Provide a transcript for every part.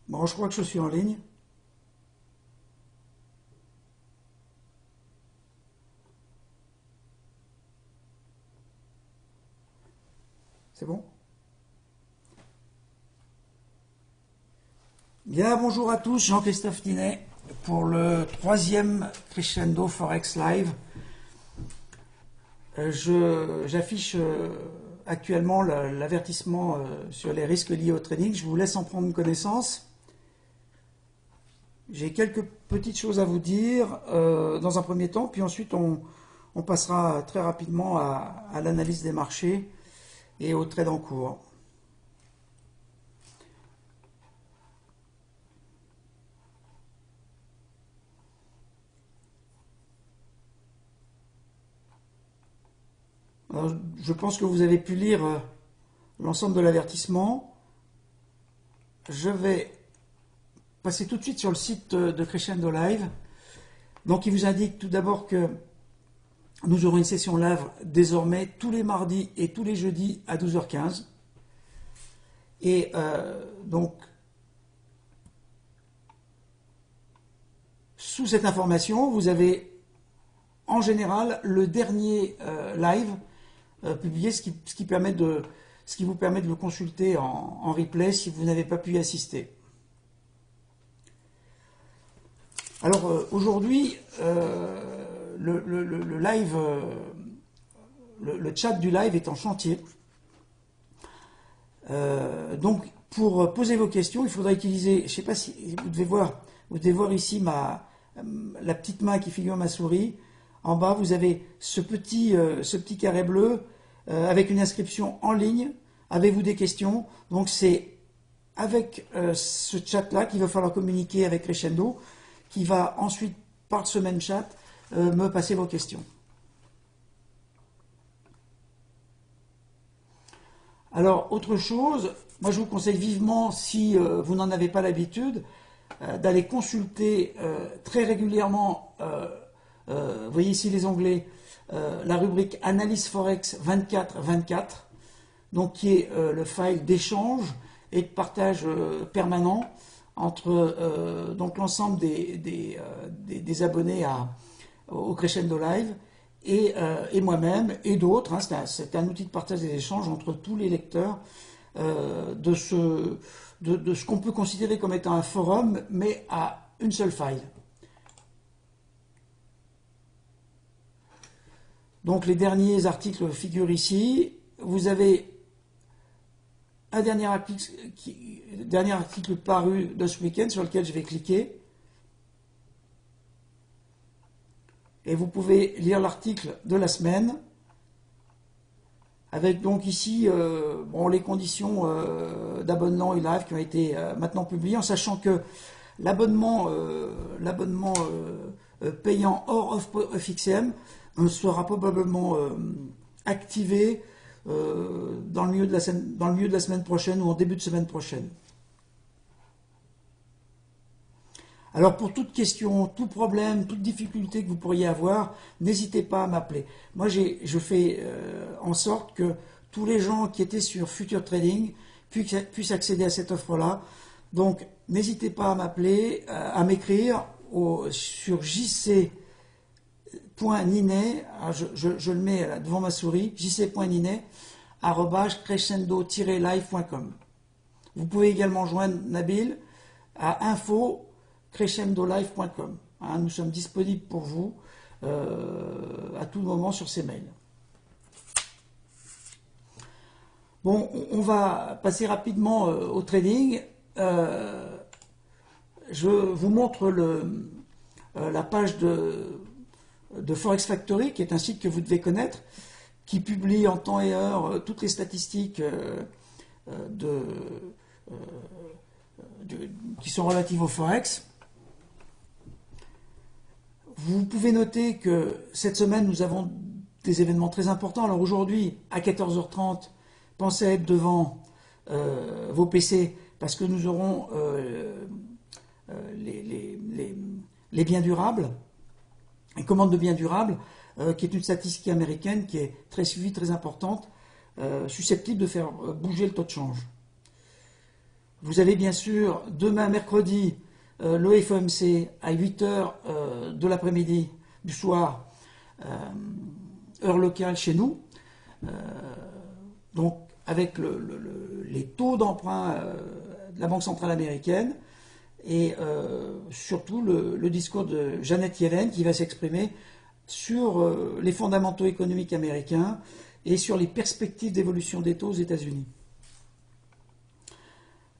Bon, je crois que je suis en ligne. C'est bon? Bien, bonjour à tous, Jean-Christophe Tinet pour le troisième Crescendo Forex Live. J'affiche actuellement l'avertissement sur les risques liés au trading. Je vous laisse en prendre connaissance. J'ai quelques petites choses à vous dire dans un premier temps, puis ensuite on passera très rapidement à l'analyse des marchés et au trade en cours. Alors, je pense que vous avez pu lire l'ensemble de l'avertissement. Je vais passer tout de suite sur le site de Crescendo Live. Donc il vous indique tout d'abord que nous aurons une session live désormais tous les mardis et tous les jeudis à 12h15. Et donc, sous cette information, vous avez en général le dernier live publié, ce qui vous permet de le consulter en replay si vous n'avez pas pu y assister. Alors aujourd'hui, le live, le chat du live est en chantier. Donc pour poser vos questions, il faudra utiliser, je ne sais pas si vous devez voir ici la petite main qui figure ma souris. En bas, vous avez ce petit carré bleu avec une inscription en ligne. Avez-vous des questions? Donc c'est avec ce chat-là qu'il va falloir communiquer avec Crescendo, qui va ensuite, par ce même chat, me passer vos questions. Alors, autre chose, moi je vous conseille vivement, si vous n'en avez pas l'habitude, d'aller consulter très régulièrement, vous voyez ici les onglets, la rubrique Analyse Forex 24/24, donc qui est le file d'échange et de partage permanent entre donc l'ensemble des abonnés au Crescendo Live et moi-même et d'autres. Hein, c'est un outil de partage des échanges entre tous les lecteurs de ce qu'on peut considérer comme étant un forum, mais à une seule faille. Donc les derniers articles figurent ici. Vous avez un dernier article paru de ce week-end sur lequel je vais cliquer. Et vous pouvez lire l'article de la semaine, avec donc ici les conditions d'abonnement et live qui ont été maintenant publiées, en sachant que l'abonnement payant hors FXM sera probablement activé dans le milieu de la semaine prochaine ou en début de semaine prochaine. Alors pour toute question, tout problème, toute difficulté que vous pourriez avoir, n'hésitez pas à m'appeler. Moi je fais en sorte que tous les gens qui étaient sur Future Trading puissent accéder à cette offre-là. Donc n'hésitez pas à m'appeler, à m'écrire sur jc.ninet, je le mets là, devant ma souris, jc.ninet@crescendo-live.com. Vous pouvez également joindre Nabil à info@crescendolive.com. Hein, nous sommes disponibles pour vous à tout moment sur ces mails. Bon, on va passer rapidement au trading. Je vous montre la page de Forex Factory, qui est un site que vous devez connaître, qui publie en temps et heure toutes les statistiques qui sont relatives au Forex. Vous pouvez noter que cette semaine, nous avons des événements très importants. Alors aujourd'hui, à 14h30, pensez à être devant vos PC, parce que nous aurons les biens durables, les commandes de biens durables, qui est une statistique américaine qui est très suivie, très importante, susceptible de faire bouger le taux de change. Vous avez bien sûr demain mercredi le FOMC à 8 heures de l'après-midi, du soir, heure locale chez nous. Donc avec les taux d'emprunt de la Banque centrale américaine et surtout le discours de Janet Yellen qui va s'exprimer sur les fondamentaux économiques américains et sur les perspectives d'évolution des taux aux États-Unis.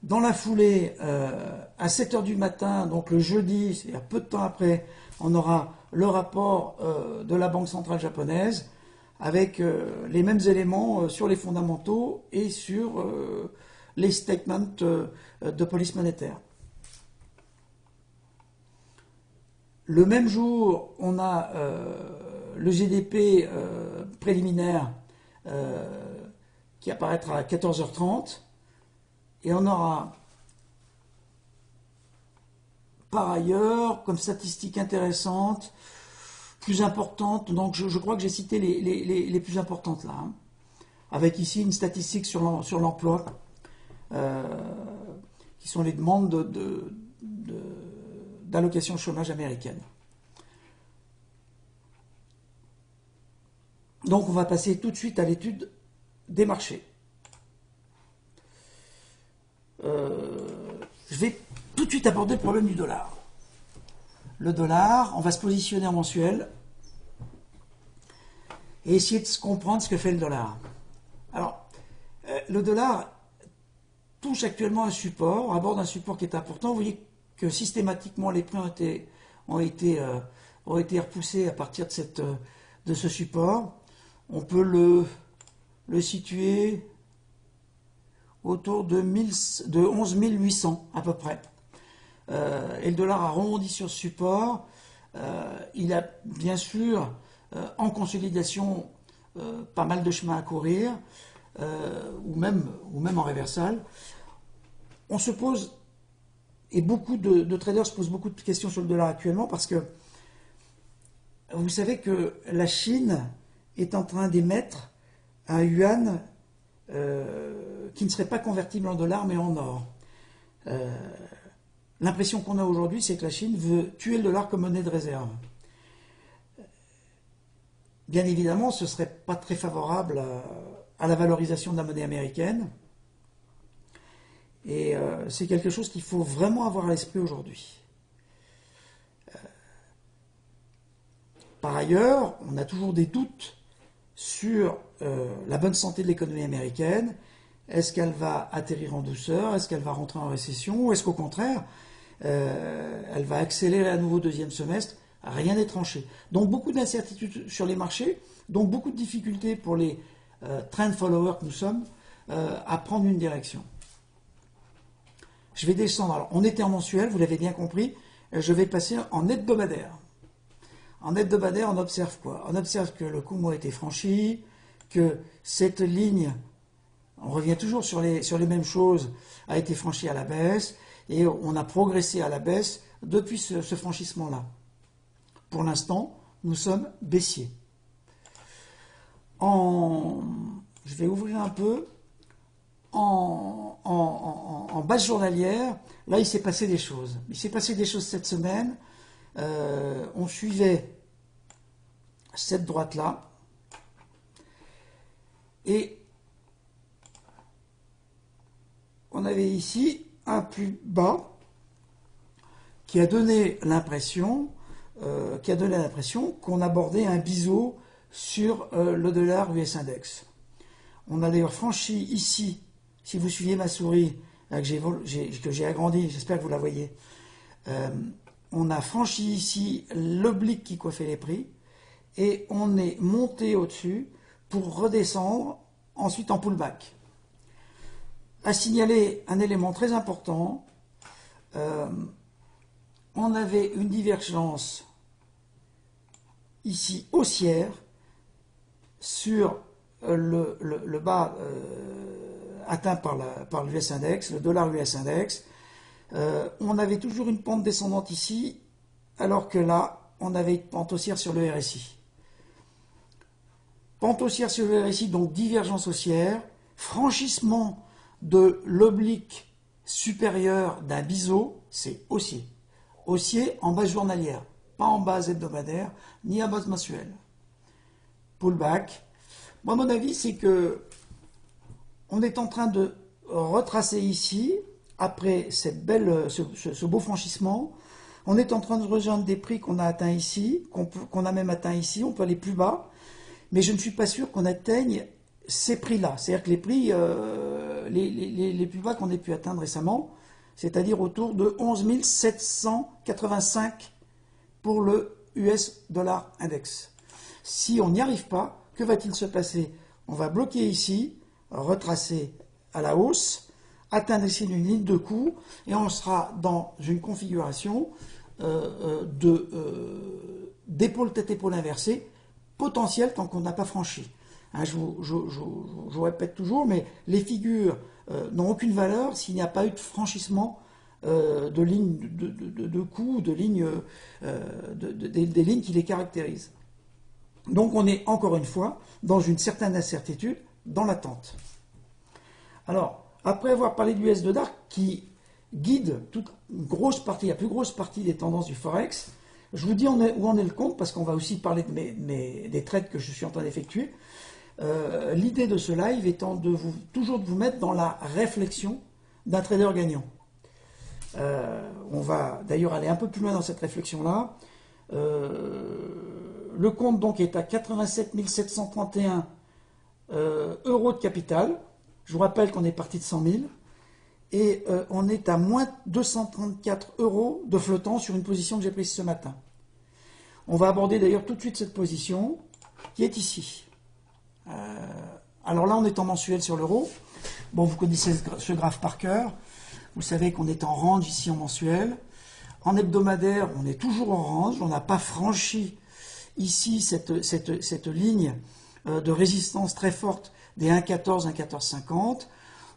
Dans la foulée, à 7 heures du matin, donc le jeudi, c'est-à-dire peu de temps après, on aura le rapport de la Banque centrale japonaise avec les mêmes éléments sur les fondamentaux et sur les statements de police monétaire. Le même jour, on a le GDP préliminaire qui apparaîtra à 14h30 et on aura par ailleurs comme statistique intéressante plus importante, donc je crois que j'ai cité les plus importantes là, hein, avec ici une statistique sur l'emploi, qui sont les demandes d'allocation chômage américaine. Donc on va passer tout de suite à l'étude des marchés. Je vais tout de suite aborder le problème du dollar. Le dollar, on va se positionner en mensuel et essayer de comprendre ce que fait le dollar. Alors, le dollar touche actuellement un support, aborde un support qui est important. Vous voyez que systématiquement les prix ont été repoussés à partir de ce support. On peut le situer autour de 11 800 à peu près. Et le dollar a rebondi sur ce support. Il a bien sûr en consolidation pas mal de chemin à courir, ou même en réversal. On se pose, et beaucoup de traders se posent beaucoup de questions sur le dollar actuellement, parce que vous savez que la Chine est en train d'émettre un yuan qui ne serait pas convertible en dollars mais en or. L'impression qu'on a aujourd'hui, c'est que la Chine veut tuer le dollar comme monnaie de réserve. Bien évidemment, ce ne serait pas très favorable à la valorisation de la monnaie américaine. Et c'est quelque chose qu'il faut vraiment avoir à l'esprit aujourd'hui. Par ailleurs, on a toujours des doutes sur la bonne santé de l'économie américaine. Est-ce qu'elle va atterrir en douceur? Est-ce qu'elle va rentrer en récession? Ou est-ce qu'au contraire, elle va accélérer à nouveau deuxième semestre? Rien n'est tranché. Donc beaucoup d'incertitudes sur les marchés, donc beaucoup de difficultés pour les trend followers que nous sommes à prendre une direction. Je vais descendre. Alors, on était en mensuel, vous l'avez bien compris. Je vais passer en hebdomadaire. En hebdomadaire, on observe quoi? On observe que le Kumo a été franchi, que cette ligne, on revient toujours sur les mêmes choses, a été franchie à la baisse, et on a progressé à la baisse depuis ce franchissement-là. Pour l'instant, nous sommes baissiers. Je vais ouvrir un peu. En base journalière, là, il s'est passé des choses. Il s'est passé des choses cette semaine. On suivait cette droite-là. Et on avait ici un plus bas qui a donné l'impression qu'on abordait un biseau sur le dollar US Index. On a d'ailleurs franchi ici, si vous suivez ma souris, là, que j'ai agrandi, j'espère que vous la voyez, on a franchi ici l'oblique qui coiffait les prix, et on est monté au-dessus pour redescendre ensuite en pullback. À signaler un élément très important, on avait une divergence ici haussière sur le bas atteint par l'US Index, le dollar US Index. On avait toujours une pente descendante ici, alors que là, on avait une pente haussière sur le RSI. Pente haussière sur le RSI, donc divergence haussière, franchissement de l'oblique supérieur d'un biseau, c'est haussier. Haussier en base journalière, pas en base hebdomadaire, ni en base mensuelle. Pullback. Moi, mon avis, c'est que on est en train de retracer ici, après cette belle, ce beau franchissement, on est en train de rejoindre des prix qu'on a atteints ici, qu'on a même atteint ici, on peut aller plus bas, mais je ne suis pas sûr qu'on atteigne ces prix-là. C'est-à-dire que les prix, les plus bas qu'on ait pu atteindre récemment, c'est-à-dire autour de 11 785 pour le US dollar index. Si on n'y arrive pas, que va-t-il se passer? On va bloquer ici, retracer à la hausse, atteindre ici une ligne de coup, et on sera dans une configuration d'épaule tête-épaule inversée, potentielle tant qu'on n'a pas franchi. Hein, je vous répète toujours, mais les figures n'ont aucune valeur s'il n'y a pas eu de franchissement de lignes de coups, de lignes, des lignes qui les caractérisent. Donc on est encore une fois dans une certaine incertitude, dans l'attente. Alors, après avoir parlé du US dollar qui guide toute une grosse partie, la plus grosse partie des tendances du Forex, je vous dis où en est le compte, parce qu'on va aussi parler des trades que je suis en train d'effectuer. L'idée de ce live étant toujours de vous mettre dans la réflexion d'un trader gagnant. On va d'ailleurs aller un peu plus loin dans cette réflexion-là. Le compte donc est à 87 731 euros de capital. Je vous rappelle qu'on est parti de 100 000. Et on est à moins 234 euros de flottant sur une position que j'ai prise ce matin. On va aborder d'ailleurs tout de suite cette position qui est ici. Alors là, on est en mensuel sur l'euro. Bon, vous connaissez ce graphe par cœur. Vous savez qu'on est en range ici en mensuel. En hebdomadaire, on est toujours en range. On n'a pas franchi ici cette ligne de résistance très forte des 1,14, 1,14,50.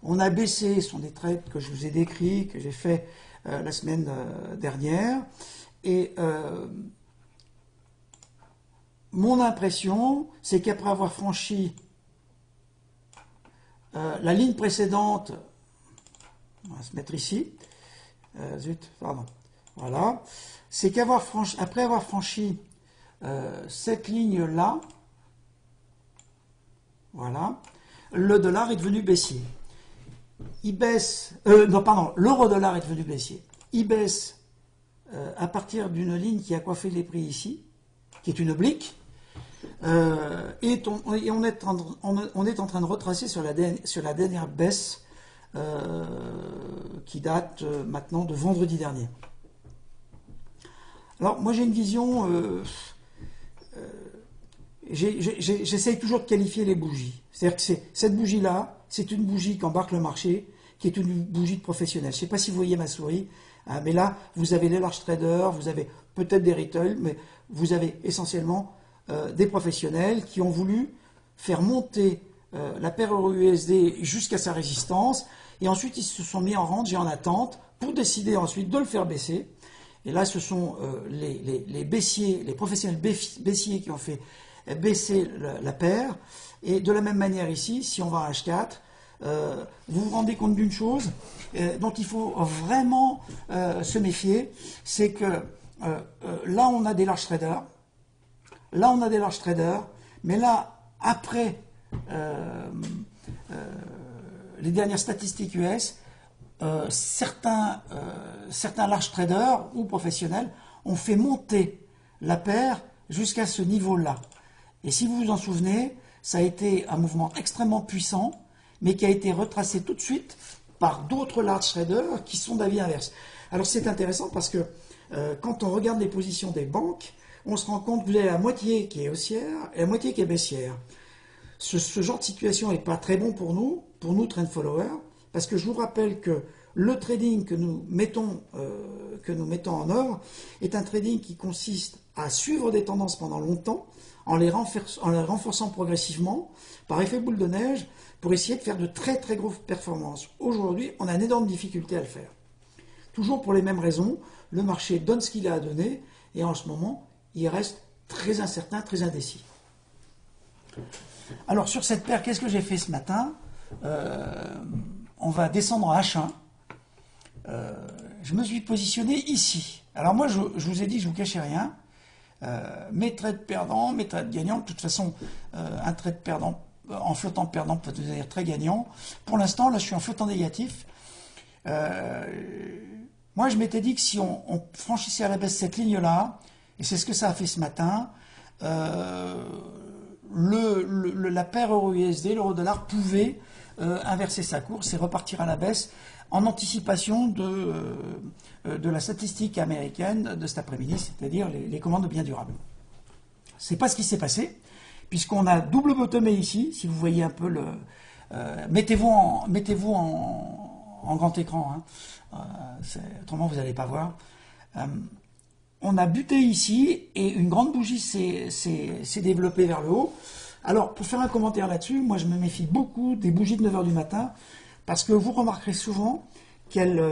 On a baissé, ce sont des trades que je vous ai décrits, que j'ai fait la semaine dernière. Et mon impression, c'est qu'après avoir franchi la ligne précédente, on va se mettre ici, zut, pardon, voilà, c'est qu'après avoir franchi cette ligne-là, voilà, le dollar est devenu baissier. Il baisse, l'euro dollar est devenu baissier. Il baisse à partir d'une ligne qui a coiffé les prix ici, qui est une oblique, et on est en train de retracer sur la dernière baisse qui date maintenant de vendredi dernier. Alors moi j'ai une vision, j'essaye toujours de qualifier les bougies. C'est-à-dire que cette bougie-là, c'est une bougie qu'embarque le marché, qui est une bougie de professionnel. Je ne sais pas si vous voyez ma souris, hein, mais là, vous avez les large traders, vous avez peut-être des retail, mais vous avez essentiellement des professionnels qui ont voulu faire monter la paire euro-USD jusqu'à sa résistance, et ensuite ils se sont mis en range et en attente pour décider ensuite de le faire baisser. Et là, ce sont les baissiers, les professionnels baissiers qui ont fait baisser la paire. Et de la même manière ici, si on va à H4, vous vous rendez compte d'une chose dont il faut vraiment se méfier, c'est que là on a des large traders, mais là, après les dernières statistiques US, certains large traders ou professionnels ont fait monter la paire jusqu'à ce niveau-là. Et si vous vous en souvenez, ça a été un mouvement extrêmement puissant, mais qui a été retracé tout de suite par d'autres large traders qui sont d'avis inverse. Alors c'est intéressant parce que quand on regarde les positions des banques, on se rend compte que vous avez la moitié qui est haussière et la moitié qui est baissière. Ce genre de situation n'est pas très bon pour nous trend followers, parce que je vous rappelle que le trading que nous mettons en œuvre est un trading qui consiste à suivre des tendances pendant longtemps, en les renforçant progressivement, par effet boule de neige, pour essayer de faire de très très grosses performances. Aujourd'hui, on a une énorme difficulté à le faire. Toujours pour les mêmes raisons, le marché donne ce qu'il a à donner, et en ce moment, il reste très incertain, très indécis. Alors sur cette paire, qu'est-ce que j'ai fait ce matin? On va descendre en H1. je me suis positionné ici. Alors moi, je vous ai dit, je vous cachais rien. Mes trades perdants, mes trades gagnants, de toute façon, un trade perdant en flottant perdant peut devenir très gagnant. Pour l'instant, là, je suis en flottant négatif. Moi, je m'étais dit que si on franchissait à la baisse cette ligne-là, et c'est ce que ça a fait ce matin, la paire euro-USD, l'euro-dollar, pouvait inverser sa course et repartir à la baisse en anticipation de la statistique américaine de cet après-midi, c'est-à-dire les commandes de biens durables. C'est pas ce qui s'est passé, puisqu'on a double bottomé ici, si vous voyez un peu le... mettez-vous en grand écran, hein. Autrement vous n'allez pas voir. On a buté ici, et une grande bougie s'est développée vers le haut. Alors, pour faire un commentaire là-dessus, moi je me méfie beaucoup des bougies de 9 h du matin, parce que vous remarquerez souvent qu'elles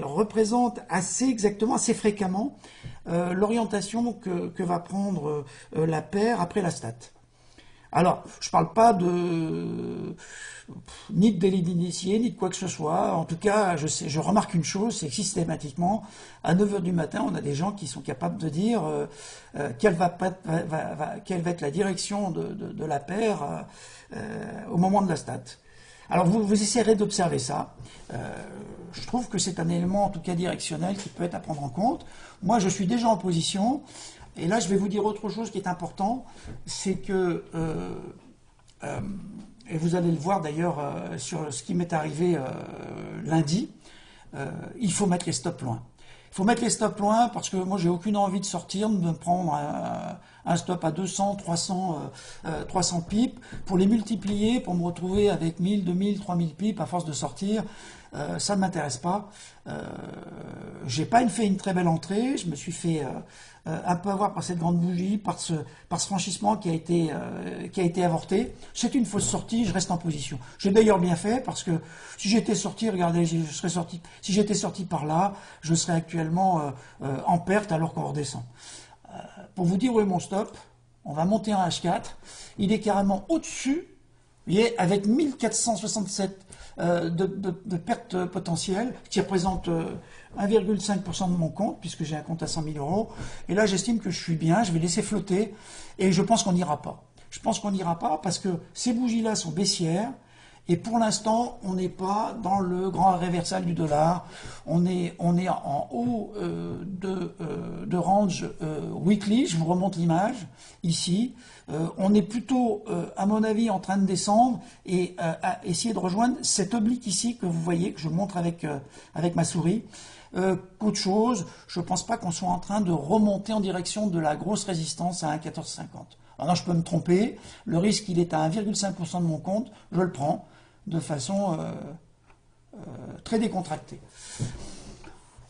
représentent assez exactement, assez fréquemment, l'orientation que va prendre la paire après la stat. Alors, je ne parle pas ni de délit d'initié, ni de quoi que ce soit. En tout cas, je remarque une chose, c'est que systématiquement, à 9 h du matin, on a des gens qui sont capables de dire quelle va être la direction de la paire au moment de la stat. Alors, vous essayerez d'observer ça. Je trouve que c'est un élément, en tout cas directionnel, qui peut être à prendre en compte. Moi, je suis déjà en position. Et là, je vais vous dire autre chose qui est important, c'est que, et vous allez le voir d'ailleurs sur ce qui m'est arrivé lundi, il faut mettre les stops loin. Il faut mettre les stops loin parce que moi, j'ai aucune envie de sortir, de me prendre un stop à 200, 300 pips, pour les multiplier, pour me retrouver avec 1000, 2000, 3000 pips à force de sortir. Ça ne m'intéresse pas. J'ai pas fait une très belle entrée. Je me suis fait un peu avoir par cette grande bougie, par ce franchissement qui a été avorté. C'est une fausse sortie. Je reste en position. J'ai d'ailleurs bien fait parce que si j'étais sorti, regardez, je serais sorti. Si j'étais sorti par là, je serais actuellement en perte alors qu'on redescend. Pour vous dire où est mon stop, on va monter un H4. Il est carrément au-dessus. Vous voyez, avec 1467 de pertes potentielles, qui représente 1,5% de mon compte, puisque j'ai un compte à 100 000 euros. Et là, j'estime que je suis bien, je vais laisser flotter, et je pense qu'on n'ira pas. Je pense qu'on n'ira pas parce que ces bougies-là sont baissières, et pour l'instant, on n'est pas dans le grand réversal du dollar. On est en haut de range weekly. Je vous remonte l'image ici. On est plutôt, à mon avis, en train de descendre et à essayer de rejoindre cet oblique ici que vous voyez, que je montre avec ma souris. Qu'autre chose, je ne pense pas qu'on soit en train de remonter en direction de la grosse résistance à 1,1450. Alors, je peux me tromper. Le risque, il est à 1,5% de mon compte. Je le prends de façon très décontractée.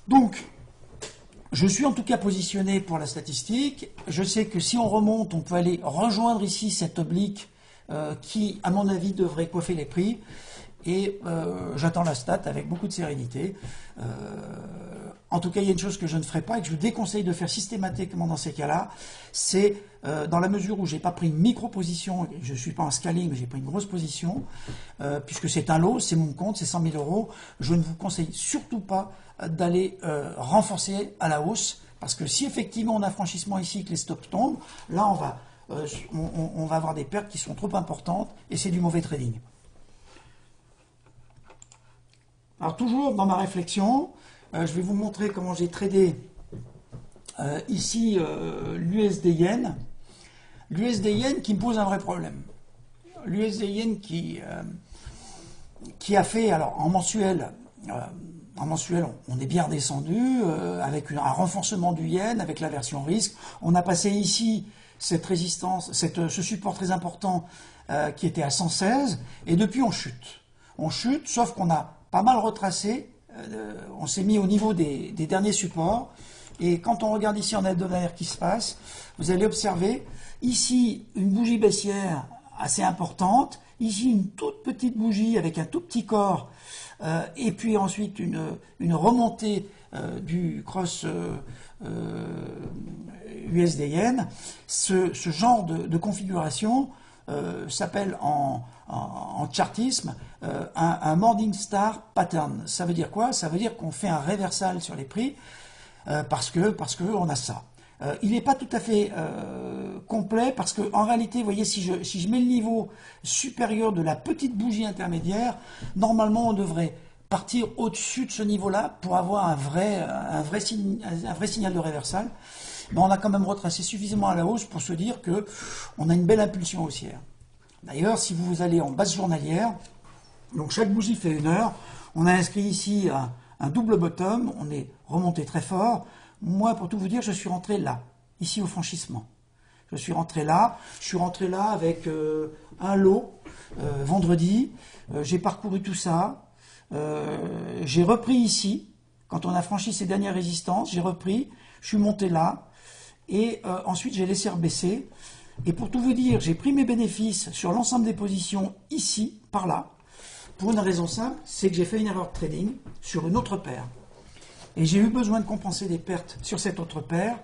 Donc, je suis en tout cas positionné pour la statistique. Je sais que si on remonte, on peut aller rejoindre ici cet oblique qui, à mon avis, devrait coiffer les prix. Et j'attends la stat avec beaucoup de sérénité. En tout cas, il y a une chose que je ne ferai pas et que je vous déconseille de faire systématiquement dans ces cas-là, c'est dans la mesure où je n'ai pas pris une micro-position, je ne suis pas en scaling, mais j'ai pris une grosse position, puisque c'est un lot, c'est mon compte, c'est 100 000 euros, je ne vous conseille surtout pas d'aller renforcer à la hausse, parce que si effectivement on a un franchissement ici et que les stops tombent, là on va avoir des pertes qui sont trop importantes et c'est du mauvais trading. Alors toujours dans ma réflexion, je vais vous montrer comment j'ai tradé ici l'USD Yen. L'USD Yen qui me pose un vrai problème. L'USD Yen qui a fait, alors en mensuel, on est bien redescendu avec un renforcement du Yen, avec la version risque. On a passé ici cette résistance, ce support très important qui était à 116 et depuis on chute. On chute, sauf qu'on a pas mal retracé, on s'est mis au niveau des derniers supports, et quand on regarde ici en hebdomadaire qui se passe, vous allez observer ici une bougie baissière assez importante, ici une toute petite bougie avec un tout petit corps, et puis ensuite une remontée du cross USD Yen. Ce genre de configuration s'appelle en chartisme un Morning Star Pattern. Ça veut dire quoi? Ça veut dire qu'on fait un réversal sur les prix parce que on a ça. Il n'est pas tout à fait complet parce que en réalité, vous voyez, si je mets le niveau supérieur de la petite bougie intermédiaire, normalement on devrait partir au-dessus de ce niveau-là pour avoir un vrai signal de réversal. Mais on a quand même retracé suffisamment à la hausse pour se dire que on a une belle impulsion haussière. D'ailleurs, si vous allez en base journalière, donc chaque bougie fait 1 heure, on a inscrit ici un double bottom, on est remonté très fort. Moi, pour tout vous dire, je suis rentré là, ici au franchissement. Je suis rentré là avec un lot vendredi, j'ai parcouru tout ça, j'ai repris ici, quand on a franchi ces dernières résistances, j'ai repris, je suis monté là, et ensuite j'ai laissé rebaisser. Et pour tout vous dire, j'ai pris mes bénéfices sur l'ensemble des positions ici, par là, pour une raison simple, c'est que j'ai fait une erreur de trading sur une autre paire. Et j'ai eu besoin de compenser des pertes sur cette autre paire,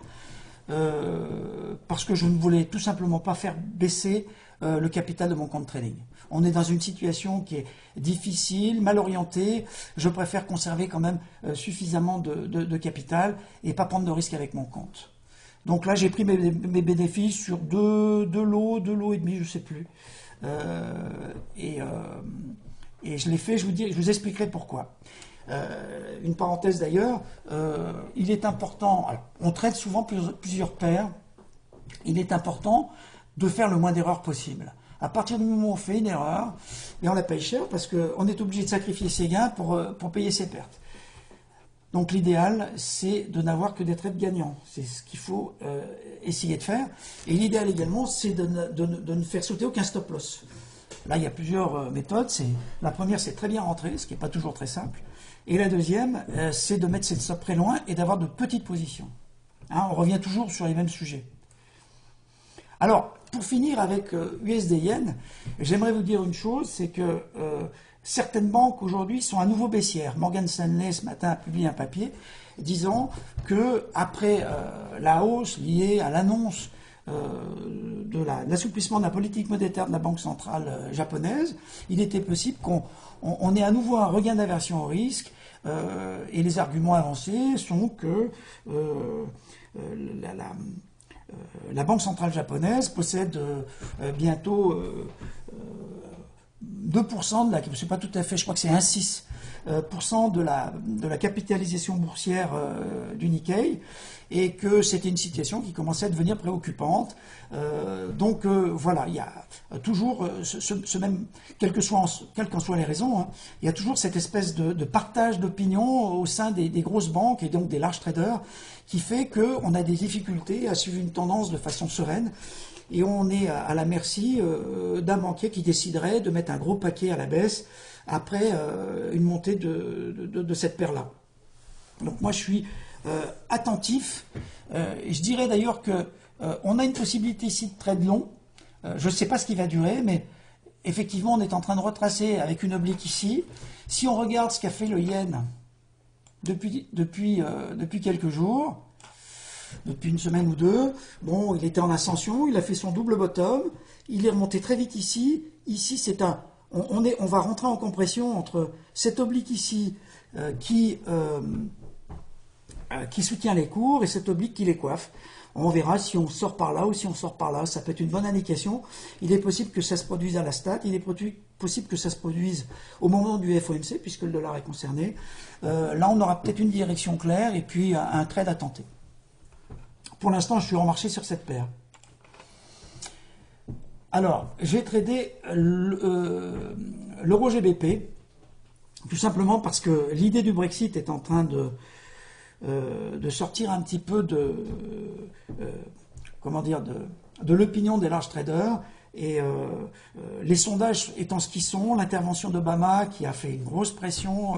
parce que je ne voulais tout simplement pas faire baisser le capital de mon compte trading. On est dans une situation qui est difficile, mal orientée. Je préfère conserver quand même suffisamment de capital et pas prendre de risques avec mon compte. Donc là, j'ai pris mes bénéfices sur deux lots et demi, je ne sais plus. Et je l'ai fait, je vous expliquerai pourquoi. Une parenthèse d'ailleurs, il est important, alors, on traite souvent plusieurs paires, il est important de faire le moins d'erreurs possible. À partir du moment où on fait une erreur, et on la paye cher parce qu'on est obligé de sacrifier ses gains pour payer ses pertes. Donc l'idéal, c'est de n'avoir que des trades gagnants. C'est ce qu'il faut essayer de faire. Et l'idéal également, c'est de ne faire sauter aucun stop loss. Là, il y a plusieurs méthodes. La première, c'est très bien rentrer, ce qui n'est pas toujours très simple. Et la deuxième, c'est de mettre ses stops très loin et d'avoir de petites positions. Hein, on revient toujours sur les mêmes sujets. Alors, pour finir avec USD-Yen, j'aimerais vous dire une chose, c'est que certaines banques aujourd'hui sont à nouveau baissières. Morgan Stanley ce matin a publié un papier disant que après la hausse liée à l'annonce de l'assouplissement de la politique monétaire de la Banque centrale japonaise, il était possible qu'on ait à nouveau un regain d'aversion au risque, et les arguments avancés sont que la Banque centrale japonaise possède bientôt 2% de la, je ne sais pas tout à fait, je crois que c'est 1,6% de la capitalisation boursière du Nikkei, et que c'était une situation qui commençait à devenir préoccupante. Donc voilà, il y a toujours ce même, quelles qu'en soient les raisons, hein, il y a toujours cette espèce de partage d'opinion au sein des grosses banques et donc des large traders qui fait qu'on a des difficultés à suivre une tendance de façon sereine. Et on est à la merci d'un banquier qui déciderait de mettre un gros paquet à la baisse après une montée de cette paire-là. Donc moi je suis attentif. Et je dirais d'ailleurs qu'on a une possibilité ici de trade long. Je ne sais pas ce qui va durer, mais effectivement on est en train de retracer avec une oblique ici. Si on regarde ce qu'a fait le yen depuis quelques jours, depuis une semaine ou deux, bon, il était en ascension, il a fait son double bottom, il est remonté très vite ici. Ici, on va rentrer en compression entre cette oblique ici qui soutient les cours et cette oblique qui les coiffe. On verra si on sort par là ou si on sort par là. Ça peut être une bonne indication. Il est possible que ça se produise à la stat. Il est possible que ça se produise au moment du FOMC, puisque le dollar est concerné. Là, on aura peut-être une direction claire et puis un trade à tenter. Pour l'instant, je suis en marché sur cette paire. Alors, j'ai tradé l'euro GBP, tout simplement parce que l'idée du Brexit est en train de sortir un petit peu de l'opinion des large traders, et les sondages étant ce qu'ils sont, l'intervention d'Obama qui a fait une grosse pression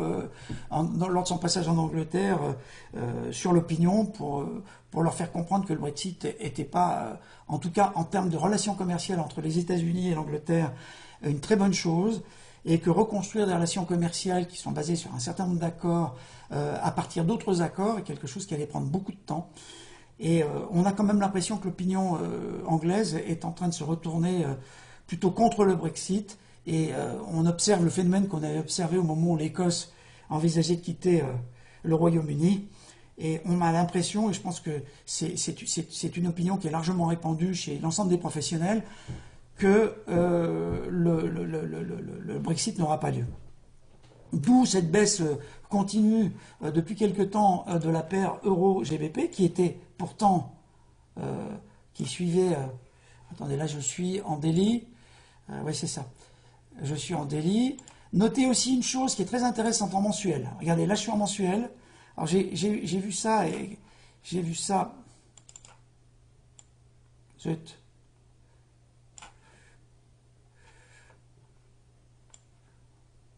lors de son passage en Angleterre sur l'opinion pour leur faire comprendre que le Brexit n'était pas, en tout cas en termes de relations commerciales entre les États-Unis et l'Angleterre, une très bonne chose, et que reconstruire des relations commerciales qui sont basées sur un certain nombre d'accords à partir d'autres accords est quelque chose qui allait prendre beaucoup de temps. Et on a quand même l'impression que l'opinion anglaise est en train de se retourner plutôt contre le Brexit, et on observe le phénomène qu'on avait observé au moment où l'Écosse envisageait de quitter le Royaume-Uni. Et on a l'impression, et je pense que c'est une opinion qui est largement répandue chez l'ensemble des professionnels, que le Brexit n'aura pas lieu. D'où cette baisse continue depuis quelque temps de la paire euro-GBP, qui était pourtant, qui suivait... attendez, là je suis en délit. Oui, c'est ça. Je suis en délit. Notez aussi une chose qui est très intéressante en mensuel. Regardez, là je suis en mensuel. Alors j'ai vu ça et j'ai vu ça. Zut.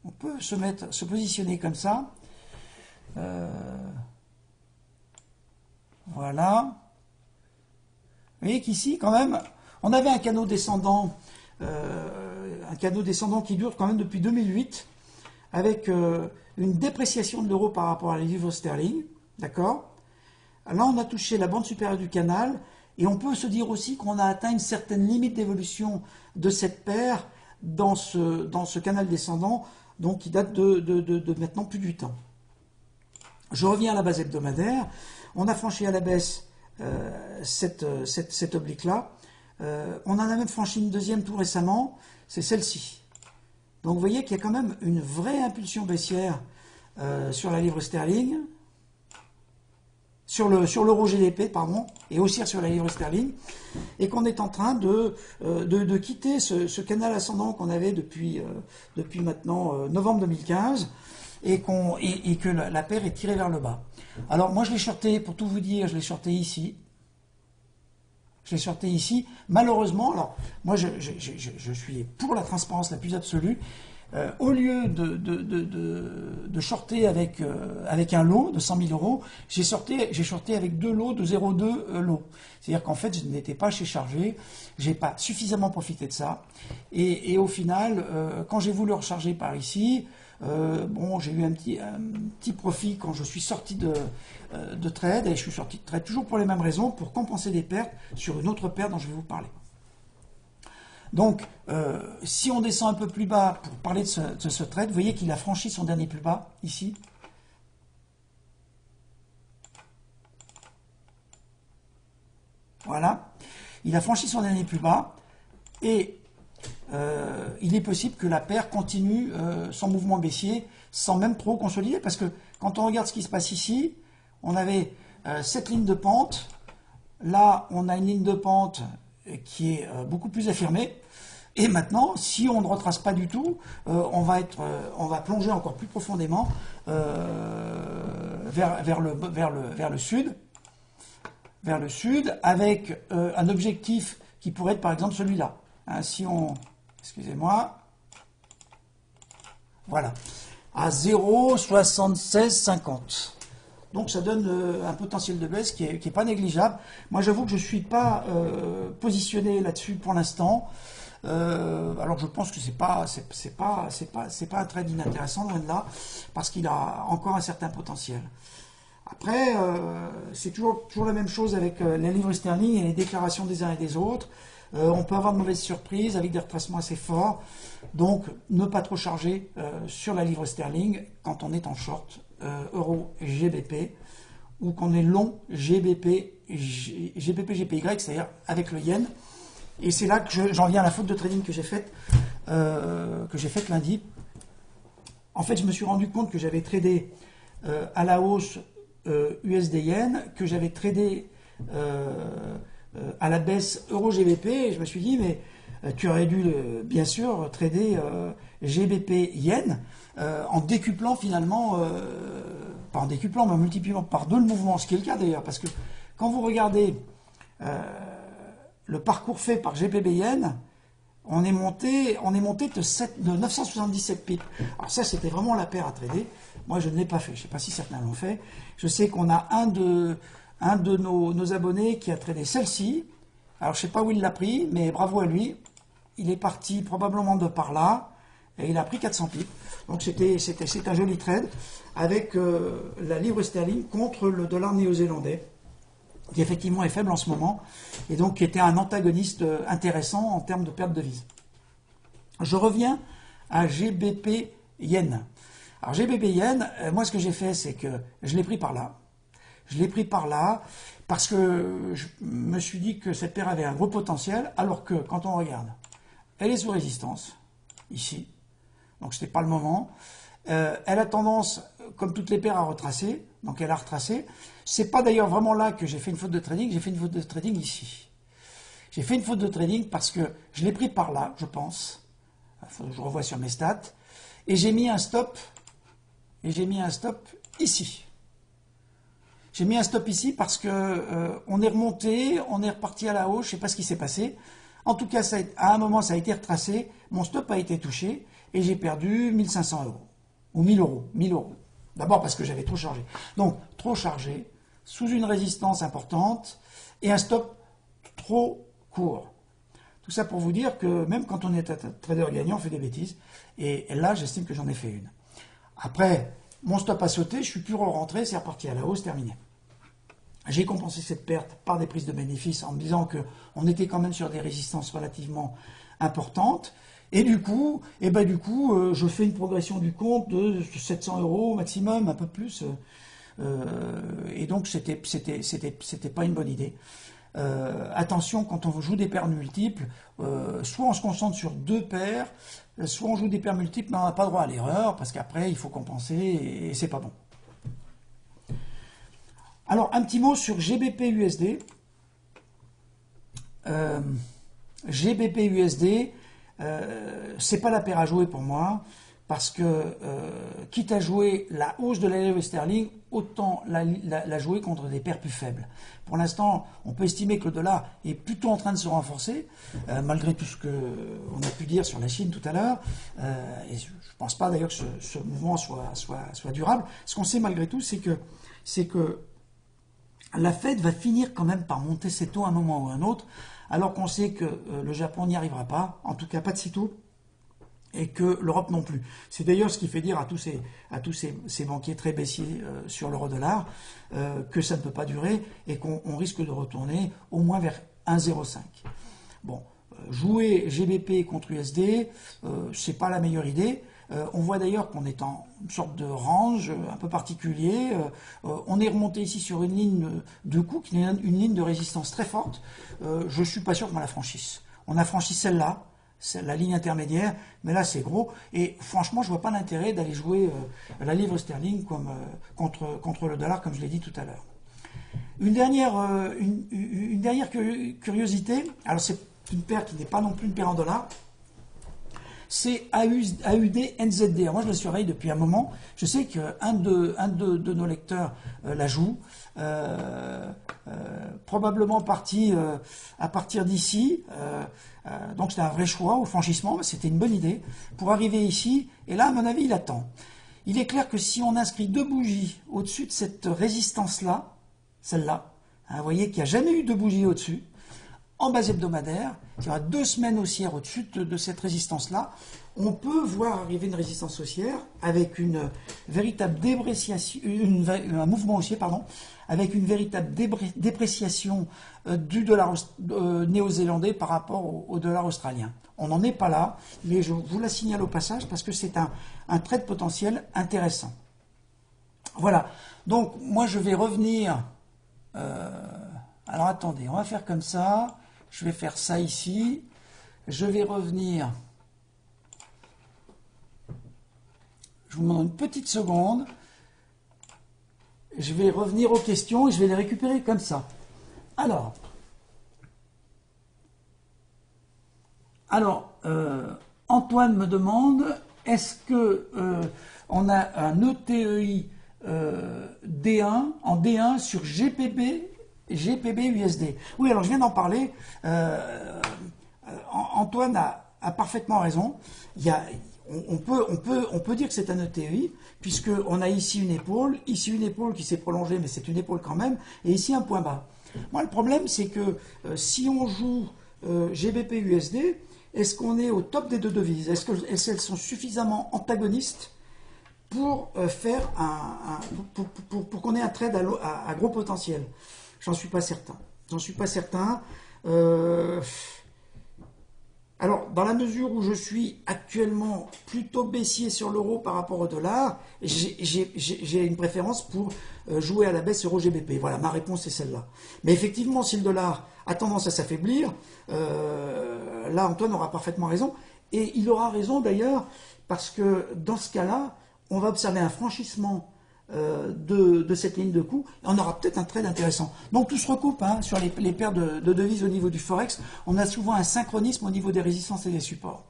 On peut se positionner comme ça. Voilà. Vous voyez qu'ici, quand même, on avait un canot descendant qui dure quand même depuis 2008, avec une dépréciation de l'euro par rapport à la livre sterling. D'accord? Là, on a touché la bande supérieure du canal, et on peut se dire aussi qu'on a atteint une certaine limite d'évolution de cette paire dans ce canal descendant, donc qui date de maintenant plus de 8 ans. Je reviens à la base hebdomadaire. On a franchi à la baisse cette oblique-là. On en a même franchi une deuxième tout récemment, c'est celle-ci. Donc vous voyez qu'il y a quand même une vraie impulsion baissière sur la livre sterling, sur l'euro GBP, pardon, et haussière sur la livre sterling, et qu'on est en train de quitter ce canal ascendant qu'on avait depuis maintenant novembre 2015, et que la paire est tirée vers le bas. Alors moi je l'ai shorté, pour tout vous dire, je l'ai shorté ici. Je l'ai shorté ici. Malheureusement, alors moi je suis pour la transparence la plus absolue. Au lieu de shorter avec un lot de 100 000 euros, j'ai shorté avec 2 lots de 0,2 lots. C'est-à-dire qu'en fait, je n'étais pas chez Chargé, j'ai pas suffisamment profité de ça. Et au final, quand j'ai voulu recharger par ici, bon, j'ai eu un petit profit quand je suis sorti de trade, et je suis sorti de trade toujours pour les mêmes raisons, pour compenser des pertes sur une autre paire dont je vais vous parler. Donc, si on descend un peu plus bas pour parler de ce trade, vous voyez qu'il a franchi son dernier plus bas, ici. Voilà. Il a franchi son dernier plus bas, et il est possible que la paire continue son mouvement baissier sans même trop consolider, parce que quand on regarde ce qui se passe ici, on avait cette ligne de pente, là on a une ligne de pente qui est beaucoup plus affirmée, et maintenant, si on ne retrace pas du tout, on va plonger encore plus profondément vers le sud, avec un objectif qui pourrait être par exemple celui-là. Hein, si on, excusez-moi, voilà, à 0,7650. Donc ça donne un potentiel de baisse qui est pas négligeable. Moi j'avoue que je ne suis pas positionné là-dessus pour l'instant. Alors je pense que c'est pas un trade inintéressant, loin de là, parce qu'il a encore un certain potentiel. Après, c'est toujours la même chose avec les livres sterling et les déclarations des uns et des autres. On peut avoir de mauvaises surprises avec des retracements assez forts. Donc, ne pas trop charger sur la livre sterling quand on est en short euro GBP, ou qu'on est long GBP GPY, c'est-à-dire avec le yen. Et c'est là que j'en viens à la faute de trading que j'ai faite lundi. En fait, je me suis rendu compte que j'avais tradé à la hausse USD yen, que j'avais tradé à la baisse euro GBP, et je me suis dit, mais tu aurais dû bien sûr trader GBP yen en décuplant finalement, pas en décuplant, mais en multipliant par 2 le mouvement, ce qui est le cas d'ailleurs, parce que quand vous regardez le parcours fait par GBP yen, on est monté de 977 pips. Alors ça, c'était vraiment la paire à trader. Moi, je ne l'ai pas fait. Je ne sais pas si certains l'ont fait. Je sais qu'on a un de nos abonnés qui a tradé celle-ci. Alors, je ne sais pas où il l'a pris, mais bravo à lui. Il est parti probablement de par là, et il a pris 400 pips. Donc, c'est un joli trade avec la livre sterling contre le dollar néo-zélandais, qui effectivement est faible en ce moment, et donc qui était un antagoniste intéressant en termes de perte de devise. Je reviens à GBP Yen. Alors GBP Yen, moi ce que j'ai fait, c'est que je l'ai pris par là. Je l'ai pris par là parce que je me suis dit que cette paire avait un gros potentiel, alors que quand on regarde, elle est sous résistance, ici, donc ce n'était pas le moment. Elle a tendance, comme toutes les paires, à retracer, donc elle a retracé. C'est pas d'ailleurs vraiment là que j'ai fait une faute de trading, j'ai fait une faute de trading ici. J'ai fait une faute de trading parce que je l'ai pris par là, je pense. Je revois sur mes stats. Et j'ai mis un stop. Et j'ai mis un stop ici. J'ai mis un stop ici parce que on est remonté, on est reparti à la hausse, je ne sais pas ce qui s'est passé. En tout cas, à un moment, ça a été retracé, mon stop a été touché et j'ai perdu 1500 euros. Ou 1000 euros. 1000 euros. D'abord parce que j'avais trop chargé. Donc, trop chargé, sous une résistance importante et un stop trop court. Tout ça pour vous dire que même quand on est trader gagnant, on fait des bêtises. Et là, j'estime que j'en ai fait une. Après, mon stop a sauté, je suis plus rentré, c'est reparti à la hausse, terminé. J'ai compensé cette perte par des prises de bénéfices en me disant qu'on était quand même sur des résistances relativement importantes. Et du coup, je fais une progression du compte de 700 euros maximum, un peu plus. Et donc, c'était pas une bonne idée. Attention, quand on joue des paires multiples, soit on se concentre sur deux paires, soit on joue des paires multiples, mais on n'a pas droit à l'erreur, parce qu'après, il faut compenser, et c'est pas bon. Alors, un petit mot sur GBP-USD. GBP-USD, c'est pas la paire à jouer pour moi, parce que, quitte à jouer la hausse de la livre sterling, autant la jouer contre des paires plus faibles. Pour l'instant, on peut estimer que le dollar est plutôt en train de se renforcer, malgré tout ce qu'on a pu dire sur la Chine tout à l'heure. Et je ne pense pas d'ailleurs que ce mouvement soit durable. Ce qu'on sait malgré tout, c'est que la Fed va finir quand même par monter ses taux à un moment ou à un autre, alors qu'on sait que le Japon n'y arrivera pas, en tout cas pas de sitôt, et que l'Europe non plus. C'est d'ailleurs ce qui fait dire à tous ces banquiers très baissiers sur l'euro-dollar que ça ne peut pas durer et qu'on risque de retourner au moins vers 1,05. Bon, jouer GBP contre USD, c'est pas la meilleure idée. On voit d'ailleurs qu'on est en une sorte de range un peu particulier. On est remonté ici sur une ligne de coup, qui est une ligne de résistance très forte. Je ne suis pas sûr qu'on la franchisse. On a franchi celle-là, c'est la ligne intermédiaire, mais là c'est gros. Et franchement, je ne vois pas l'intérêt d'aller jouer la livre sterling contre le dollar, comme je l'ai dit tout à l'heure. Une dernière curiosité, alors c'est une paire qui n'est pas non plus une paire en dollars, c'est AUD-NZD. Moi, je le surveille depuis un moment. Je sais qu'un de nos lecteurs la joue, probablement parti à partir d'ici. Donc, c'était un vrai choix au franchissement. C'était une bonne idée pour arriver ici. Et là, à mon avis, il attend. Il est clair que si on inscrit deux bougies au-dessus de cette résistance-là, celle-là, hein, vous voyez qu'il n'y a jamais eu de bougie au-dessus, en base hebdomadaire, il y aura 2 semaines haussières au-dessus de cette résistance-là, on peut voir arriver une résistance haussière avec une véritable dépréciation, un mouvement haussier, pardon, avec une véritable dépréciation du dollar néo-zélandais par rapport au dollar australien. On n'en est pas là, mais je vous la signale au passage parce que c'est un trade potentiel intéressant. Voilà, donc moi je vais revenir... alors attendez, on va faire comme ça. Je vais faire ça ici. Je vais revenir. Je vous demande une petite seconde. Je vais revenir aux questions et je vais les récupérer comme ça. Alors, Antoine me demande, est-ce que on a un ETEI D1 en D1 sur GPB USD. Oui, alors je viens d'en parler. Antoine a parfaitement raison. On peut dire que c'est un ETI, puisqu'on a ici une épaule qui s'est prolongée, mais c'est une épaule quand même, et ici un point bas. Moi, le problème, c'est que si on joue GBP USD, est-ce qu'on est au top des deux devises? Est-ce qu'elles sont suffisamment antagonistes pour faire pour qu'on ait un trade à gros potentiel? J'en suis pas certain. Alors, dans la mesure où je suis actuellement plutôt baissier sur l'euro par rapport au dollar, j'ai une préférence pour jouer à la baisse euro GBP. Voilà, ma réponse est celle-là. Mais effectivement, si le dollar a tendance à s'affaiblir, là, Antoine aura parfaitement raison. Et il aura raison d'ailleurs, parce que dans ce cas-là, on va observer un franchissement de cette ligne de coût, et on aura peut-être un trade intéressant. Donc tout se recoupe hein, sur les paires de devises au niveau du Forex. On a souvent un synchronisme au niveau des résistances et des supports.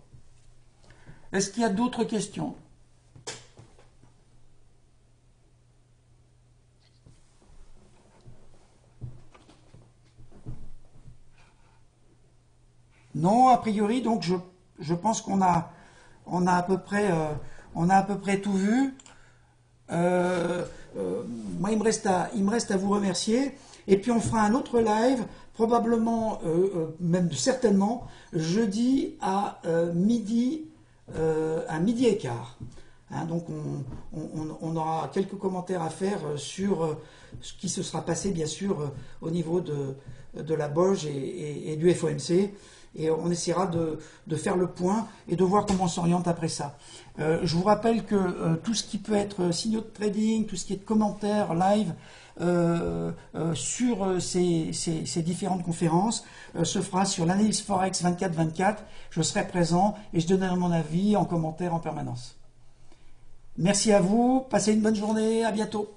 Est-ce qu'il y a d'autres questions? Non, a priori, donc je pense on a à peu près, on a à peu près tout vu. Moi, il me reste à vous remercier. Et puis, on fera un autre live, probablement, même certainement, jeudi à midi et quart. Hein, donc, on aura quelques commentaires à faire sur ce qui se sera passé, bien sûr, au niveau de la BOJ et du FOMC. Et on essaiera de faire le point et de voir comment on s'oriente après ça. Je vous rappelle que tout ce qui peut être signaux de trading, tout ce qui est de commentaires live sur ces différentes conférences se fera sur l'analyse Forex 24/24. Je serai présent et je donnerai mon avis en commentaire en permanence. Merci à vous, passez une bonne journée, à bientôt.